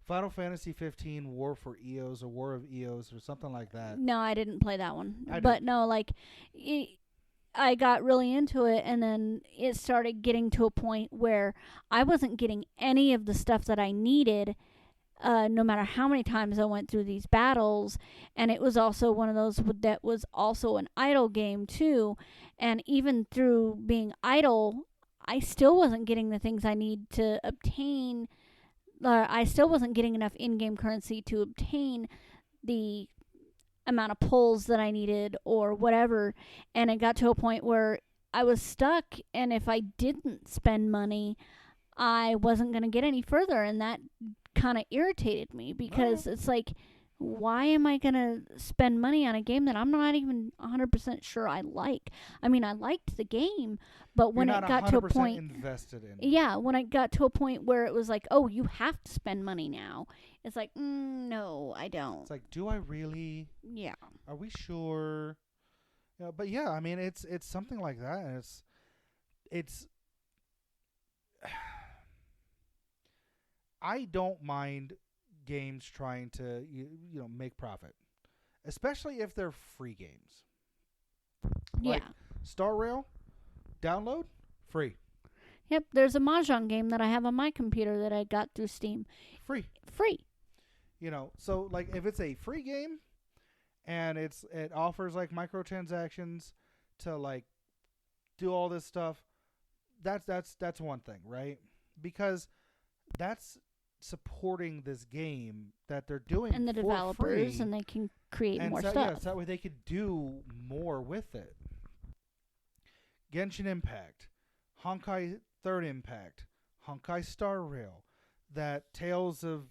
Final Fantasy 15 War for Eos or War of Eos or something like that. No, I didn't play that one. But no, like, I got really into it, and then it started getting to a point where I wasn't getting any of the stuff that I needed, no matter how many times I went through these battles. And it was also one of those that was also an idle game, too. And even through being idle, I still wasn't getting the things I need to obtain. I still wasn't getting enough in-game currency to obtain the amount of pulls that I needed or whatever. And it got to a point where I was stuck, and if I didn't spend money, I wasn't going to get any further. And that kind of irritated me, because it's like, why am I going to spend money on a game that I'm not even 100% sure I like? I mean, I liked the game, but when it got to a point, invested in. Yeah, when it got to a point where it was like, oh, you have to spend money now. It's like, no, I don't. It's like, do I really? Yeah. Are we sure? Yeah, but yeah, I mean, it's something like that, and it's. I don't mind games trying to make profit, especially if they're free games. Like Star Rail, download free. Yep, there's a mahjong game that I have on my computer that I got through Steam. Free. So like if it's a free game and it offers like microtransactions to like do all this stuff, that's one thing, right? Because that's supporting this game that they're doing and the for developers free, and they can create and more so, stuff. Yeah, so that way they could do more with it. Genshin Impact, Honkai Third Impact, Honkai Star Rail, that Tales of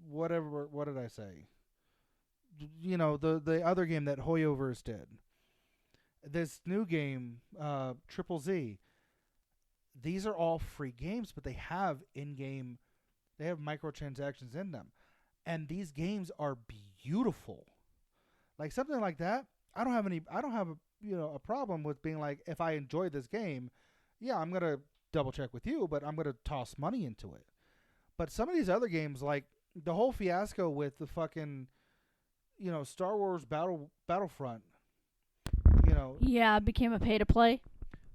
whatever, what did I say? The other game that Hoyoverse did. This new game, Triple Z. These are all free games, but they have in-game, they have microtransactions in them. And these games are beautiful. Like something like that, I don't have a problem with being like, if I enjoy this game, yeah, I'm going to double check with you, but I'm going to toss money into it. But some of these other games, like the whole fiasco with the fucking, Star Wars Battlefront, Yeah, it became a pay to play.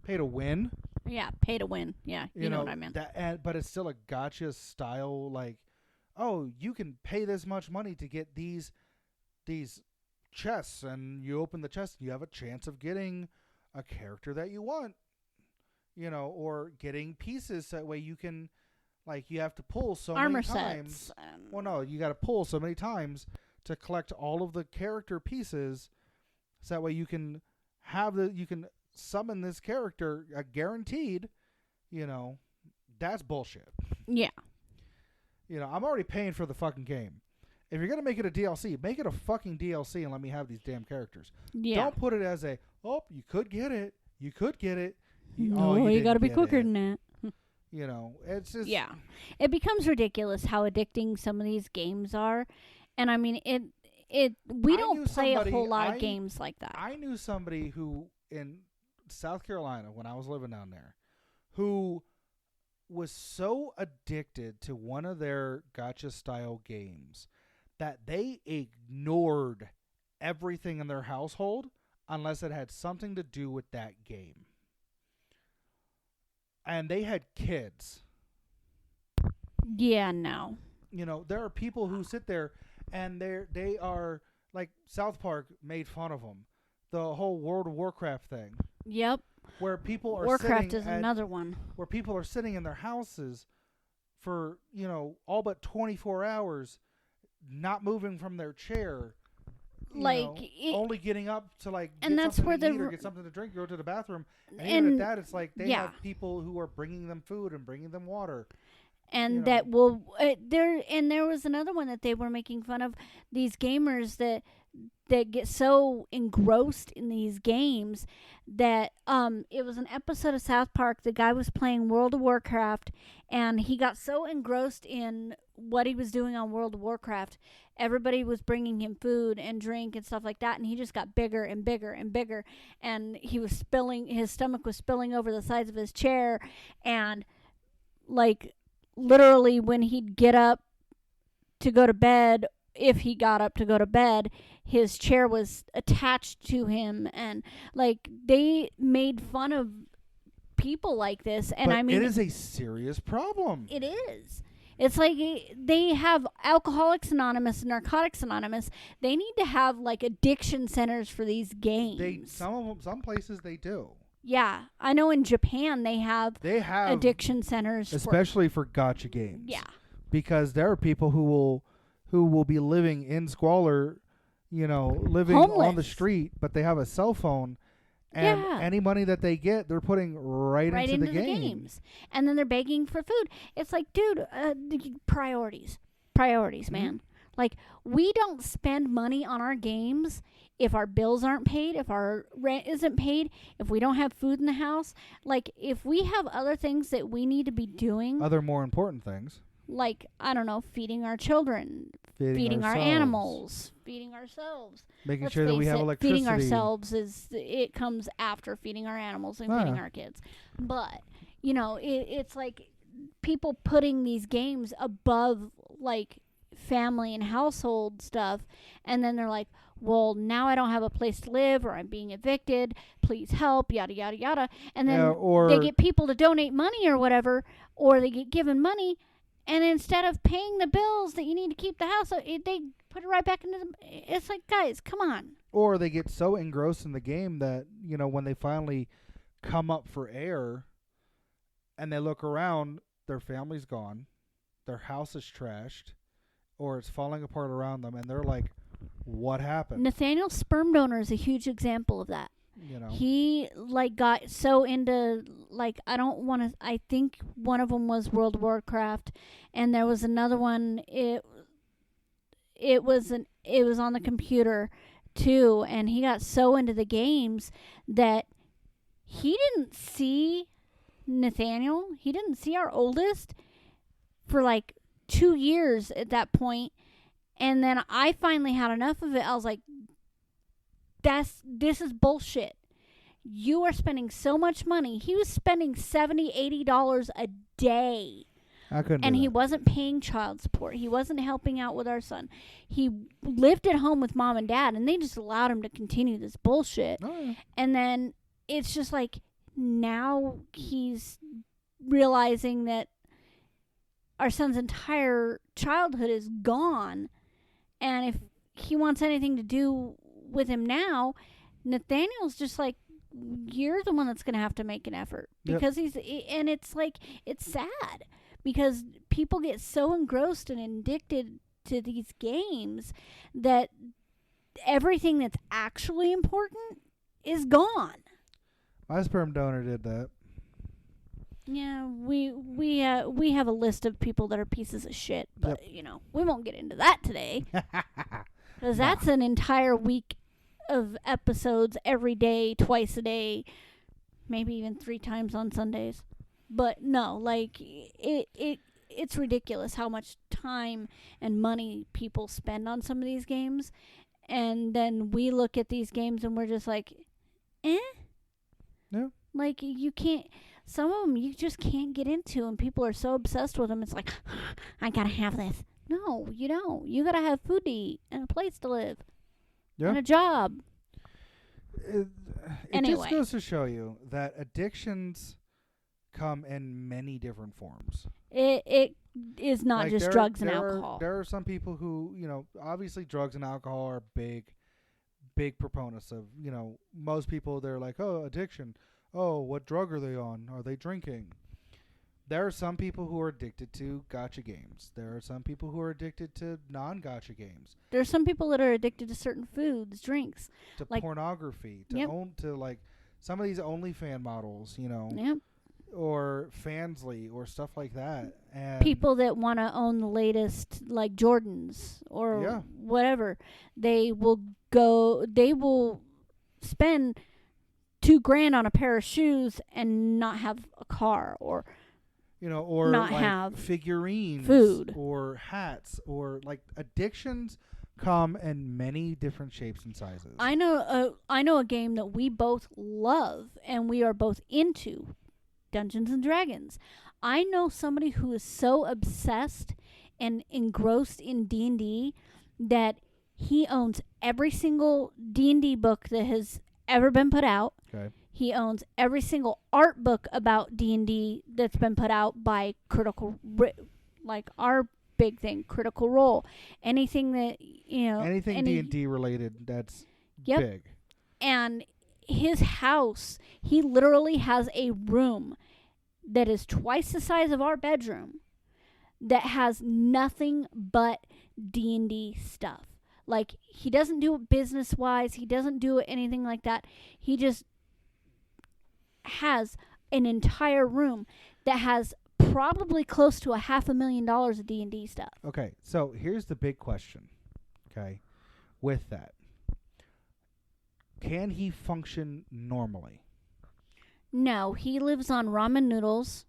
Pay to win. Yeah, pay to win. Yeah, you know what I meant. But it's still a gotcha style, like, oh, you can pay this much money to get these chests, and you open the chest and you have a chance of getting a character that you want, or getting pieces so that way you can, like, you have to pull so Armor many times. sets. Well, no, you got to pull so many times to collect all of the character pieces, so that way you can summon this character guaranteed. That's bullshit. Yeah. I'm already paying for the fucking game. If you're going to make it a DLC, make it a fucking DLC and let me have these damn characters. Yeah. Don't put it as you could get it. You could get it. No, you got to be quicker than that. It's just... Yeah. It becomes ridiculous how addicting some of these games are. And I mean, we don't play a whole lot of games like that. I knew somebody who, in South Carolina, when I was living down there, who was so addicted to one of their gacha style games that they ignored everything in their household unless it had something to do with that game. And they had kids. Yeah, no. There are people who sit there and they are, like, South Park made fun of them. The whole World of Warcraft thing. Yep. Where people are Warcraft is another one. Where people are sitting in their houses for, all but 24 hours, not moving from their chair. Only getting up to, like, and get that's something where to eat or get something to drink, go to the bathroom. And even at that, it's like they have people who are bringing them food and bringing them water. And that will there was another one that they were making fun of, these gamers that get so engrossed in these games that it was an episode of South Park. The guy was playing World of Warcraft, and he got so engrossed in what he was doing on World of Warcraft. Everybody was bringing him food and drink and stuff like that, and he just got bigger and bigger and bigger, and his stomach was spilling over the sides of his chair, and, like, literally when he'd get up to go to bed, if he got up to go to bed, his chair was attached to him, and, like, they made fun of people like this, and but I mean, it is a serious problem. It is. It's like they have Alcoholics Anonymous and Narcotics Anonymous. They need to have, like, addiction centers for these games. Some places they do. Yeah, I know in Japan they have addiction centers, especially for gacha games. Yeah, because there are people who will be living in squalor, living homeless on the street, but they have a cell phone, and any money that they get, they're putting right into the games, and then they're begging for food. It's like, dude, priorities, man. Like, we don't spend money on our games if our bills aren't paid, if our rent isn't paid, if we don't have food in the house. Like, if we have other things that we need to be doing. Other more important things. Like, I don't know, feeding our children, feeding our animals, feeding ourselves. Making sure that we have electricity. Feeding ourselves it comes after feeding our animals and feeding our kids. But, it's like people putting these games above, like, family and household stuff, and then they're like, well, now I don't have a place to live, or I'm being evicted, please help, yada yada yada. And then they get people to donate money or whatever, or they get given money, and instead of paying the bills that you need to keep the house, they put it right back into it's like, guys, come on. Or they get so engrossed in the game that, when they finally come up for air and they look around, their family's gone, their house is trashed, or it's falling apart around them, and they're like, what happened? Nathaniel's sperm donor is a huge example of that. He, like, got so into, like, I think one of them was World of Warcraft, and there was another one, it was on the computer too, and he got so into the games that he didn't see Nathaniel, he didn't see our oldest for, like, 2 years at that point. And then I finally had enough of it. I was like, this is bullshit. You are spending so much money. He was spending $70, $80 a day. I couldn't. And he wasn't paying child support. He wasn't helping out with our son. He lived at home with mom and dad, and they just allowed him to continue this bullshit. Oh, yeah. And then it's just like, now he's realizing that our son's entire childhood is gone, and if he wants anything to do with him now, Nathaniel's just like, you're the one that's going to have to make an effort, because and it's like, it's sad because people get so engrossed and addicted to these games that everything that's actually important is gone. My sperm donor did that. Yeah, we have a list of people that are pieces of shit, but we won't get into that today, because that's an entire week of episodes every day, twice a day, maybe even 3 times on Sundays. But no, like it's ridiculous how much time and money people spend on some of these games, and then we look at these games and we're just like, Yeah. Like, you can't. Some of them you just can't get into, and people are so obsessed with them. It's like, I gotta have this. No, you don't. You gotta have food to eat and a place to live and a job. It Anyway. just goes to show you that addictions come in many different forms. It is not just drugs and alcohol. There are some people who, obviously drugs and alcohol are big proponents of, most people, they're like, oh, addiction. Oh, what drug are they on? Are they drinking? There are some people who are addicted to gotcha games. There are some people who are addicted to non-gotcha games. There are some people that are addicted to certain foods, drinks. To pornography. To like some of these OnlyFans models, or Fansly or stuff like that. And people that want to own the latest, like Jordans or whatever. They will spend $2,000 on a pair of shoes and not have a car, or or not like have figurines, food, or hats, or like addictions come in many different shapes and sizes. I know a game that we both love and we are both into, Dungeons and Dragons. I know somebody who is so obsessed and engrossed in D&D that he owns every single D&D book that has ever been put out. Okay. He owns every single art book about D&D that's been put out by like our big thing, Critical Role. Anything that, anything D&D related, that's big. And his house, he literally has a room that is twice the size of our bedroom that has nothing but D&D stuff. Like, he doesn't do it business-wise. He doesn't do it anything like that. He just has an entire room that has probably close to $500,000 of D&D stuff. Okay, so here's the big question, okay, with that. Can he function normally? No, he lives on ramen noodles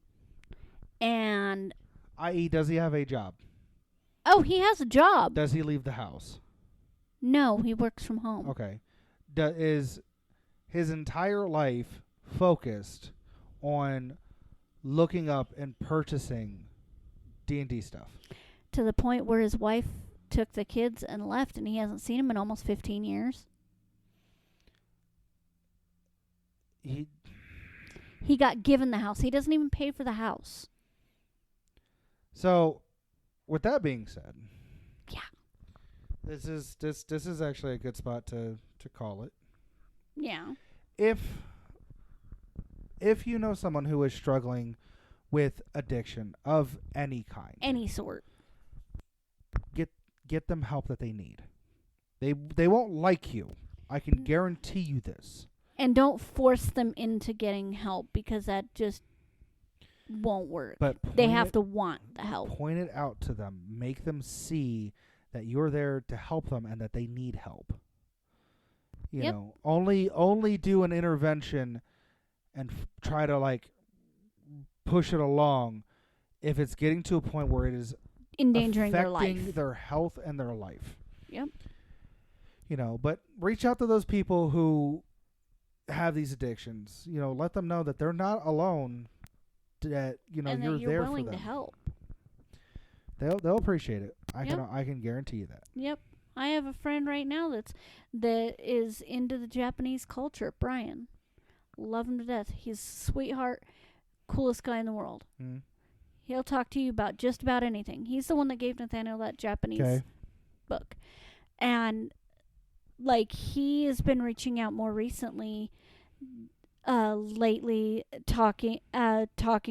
and... i.e., does he have a job? Oh, he has a job. Does he leave the house? No, he works from home. Okay. Is his entire life focused on looking up and purchasing D&D stuff? To the point where his wife took the kids and left, and he hasn't seen them in almost 15 years. He got given the house. He doesn't even pay for the house. So, with that being said... Yeah. This is actually a good spot to call it. Yeah. If you know someone who is struggling with addiction of any kind, any sort, get them help that they need. They won't like you. I can guarantee you this. And don't force them into getting help, because that just won't work. But they have to want the help. Point it out to them. Make them see that you're there to help them and that they need help. You know, only do an intervention and try to like push it along if it's getting to a point where it is endangering their life, their health and their life. Yep. But reach out to those people who have these addictions. Let them know that they're not alone. That and you're that there willing for them. To help. They'll appreciate it. I can guarantee you that. Yep. I have a friend right now that is into the Japanese culture, Brian. Love him to death. He's a sweetheart, coolest guy in the world. Mm. He'll talk to you about just about anything. He's the one that gave Nathaniel that Japanese book. And like he has been reaching out more recently lately talking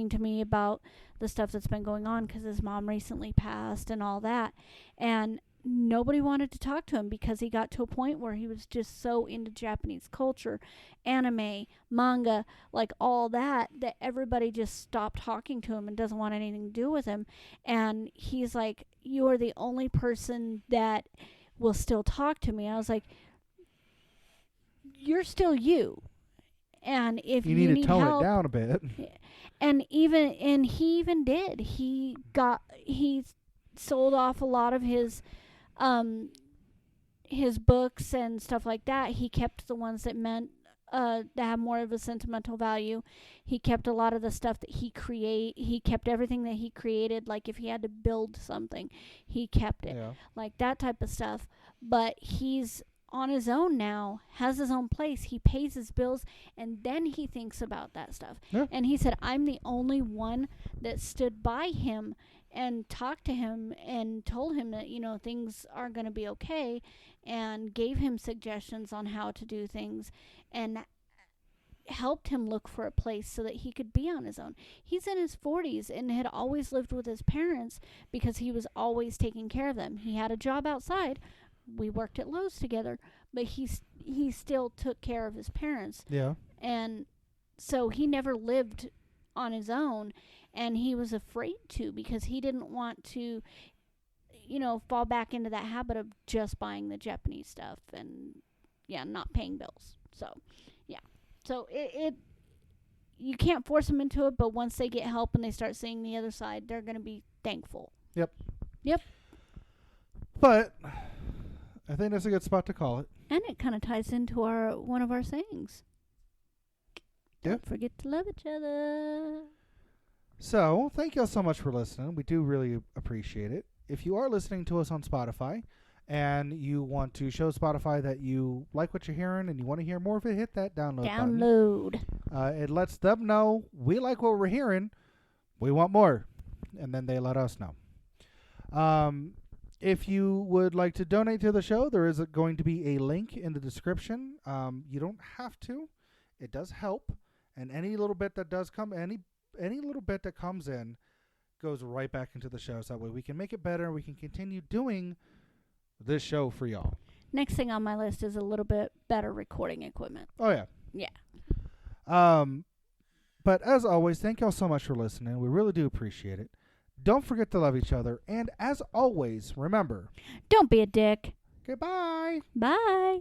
to me about the stuff that's been going on cuz his mom recently passed and all that. And nobody wanted to talk to him because he got to a point where he was just so into Japanese culture, anime, manga, like all that everybody just stopped talking to him and doesn't want anything to do with him. And he's like, "You are the only person that will still talk to me." I was like, "You're still you. And if you need to tone help, it down a bit." And he even did. He sold off a lot of his books and stuff like that. He kept the ones that meant that have more of a sentimental value. He kept a lot of the stuff that he kept everything that he created. Like if he had to build something, he kept it. Yeah. Like that type of stuff. But he's on his own now, has his own place. He pays his bills, and then he thinks about that stuff. Yeah. And he said, "I'm the only one that stood by him and talked to him and told him that, things are going to be okay, and gave him suggestions on how to do things and helped him look for a place so that he could be on his own." He's in his 40s and had always lived with his parents because he was always taking care of them. He had a job outside. We worked at Lowe's together, but he still took care of his parents. Yeah. And so he never lived on his own, and he was afraid to because he didn't want to, fall back into that habit of just buying the Japanese stuff and, not paying bills. So, yeah. So it you can't force them into it, but once they get help and they start seeing the other side, they're going to be thankful. Yep. Yep. But I think that's a good spot to call it. And it kind of ties into one of our sayings. Yeah. Don't forget to love each other. So, thank y'all so much for listening. We do really appreciate it. If you are listening to us on Spotify and you want to show Spotify that you like what you're hearing and you want to hear more of it, hit that download button. It lets them know we like what we're hearing. We want more. And then they let us know. If you would like to donate to the show, there is going to be a link in the description. You don't have to. It does help. And any little bit that does come, any little bit that comes in goes right back into the show. So that way we can make it better and we can continue doing this show for y'all. Next thing on my list is a little bit better recording equipment. Oh, yeah. Yeah. But as always, thank y'all so much for listening. We really do appreciate it. Don't forget to love each other. And as always, remember, don't be a dick. Goodbye. Bye.